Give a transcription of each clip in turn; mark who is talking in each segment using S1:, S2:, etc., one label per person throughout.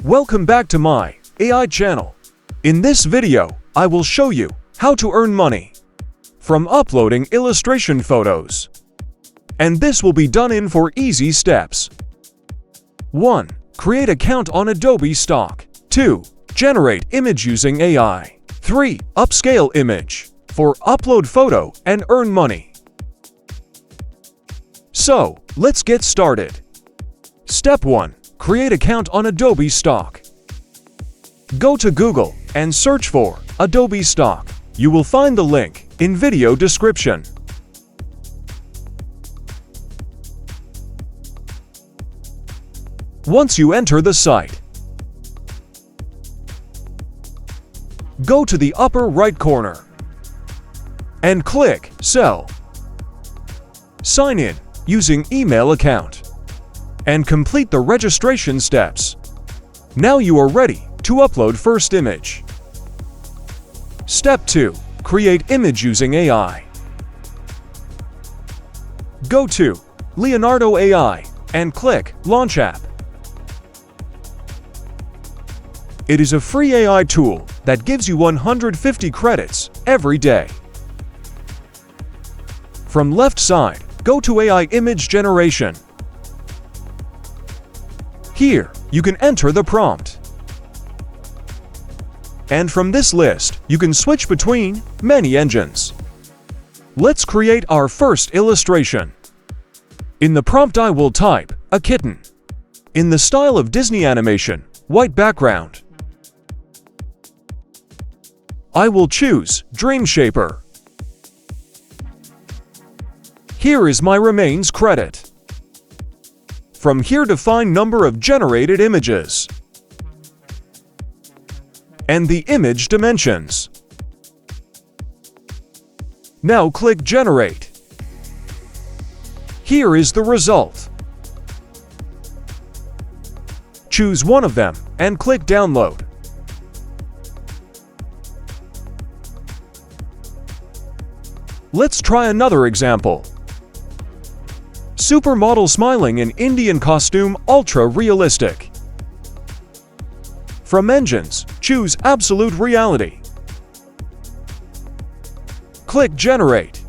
S1: Welcome back to my AI channel. In this video, I will show you how to earn money from uploading illustration photos. And this will be done in 4 easy steps. 1. Create account on Adobe Stock. 2. Generate image using AI. 3. Upscale image. 4. Upload photo and earn money. So, let's get started. Step 1. Create account on Adobe Stock. Go to Google and search for Adobe Stock. You will find the link in video description. Once you enter the site, go to the upper right corner and click Sell. Sign in using email account and complete the registration steps. Now you are ready to upload first image. Step 2. Create image using AI. Go to Leonardo AI and click Launch App. It is a free AI tool that gives you 150 credits every day. From left side, go to AI image generation. Here, you can enter the prompt. And from this list, you can switch between many engines. Let's create our first illustration. In the prompt I will type, a kitten. In the style of Disney animation, white background. I will choose Dream Shaper. Here is my remains credit. From here define number of generated images and the image dimensions. Now click Generate. Here is the result. Choose one of them and click Download. Let's try another example. Supermodel smiling in Indian costume, ultra realistic. From engines, choose Absolute Reality. Click Generate.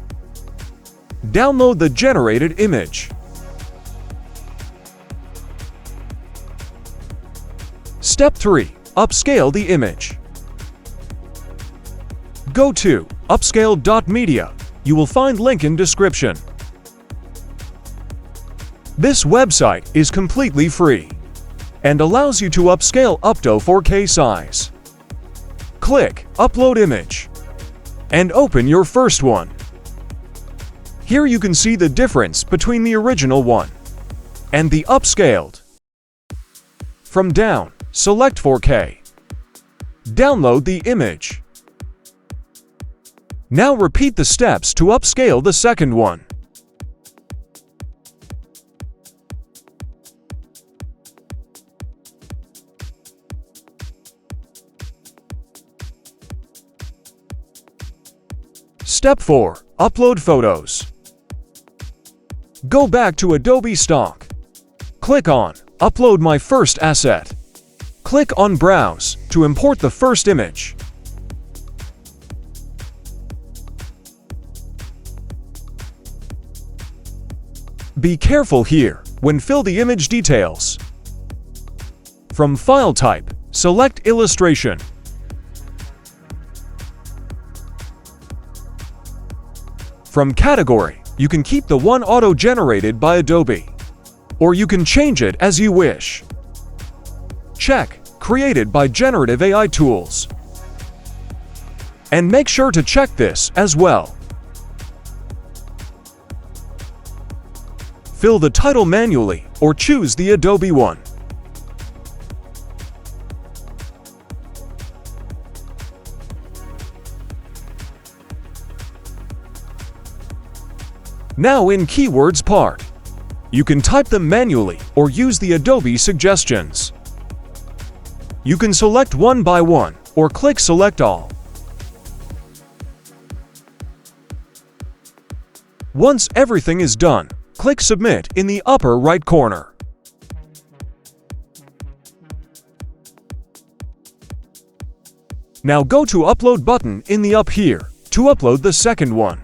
S1: Download the generated image. Step 3. Upscale the image. Go to upscale.media. You will find link in description. This website is completely free and allows you to upscale up to 4K size. Click Upload Image and open your first one. Here you can see the difference between the original one and the upscaled. From down, select 4K. Download the image. Now repeat the steps to upscale the second one. Step 4. Upload photos. Go back to Adobe Stock. Click on Upload my first asset. Click on Browse to import the first image. Be careful here when fill the image details. From File Type, select Illustration. From Category, you can keep the one auto-generated by Adobe, or you can change it as you wish. Check Created by Generative AI Tools. And make sure to check this as well. Fill the title manually or choose the Adobe one. Now in Keywords part, you can type them manually or use the Adobe suggestions. You can select one by one or click Select All. Once everything is done, click Submit in the upper right corner. Now go to Upload button in the up here to upload the second one.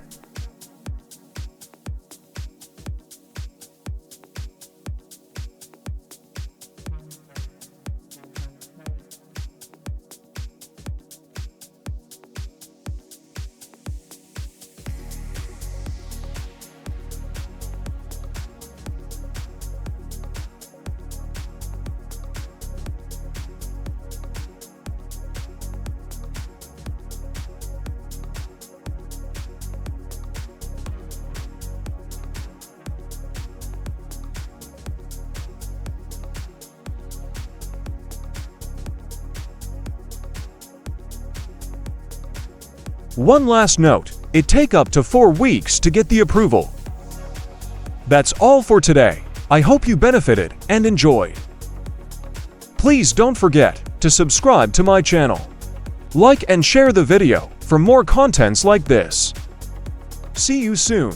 S1: One last note, it take up to 4 weeks to get the approval. That's all for today. I hope you benefited and enjoyed. Please don't forget to subscribe to my channel. Like and share the video for more contents like this. See you soon.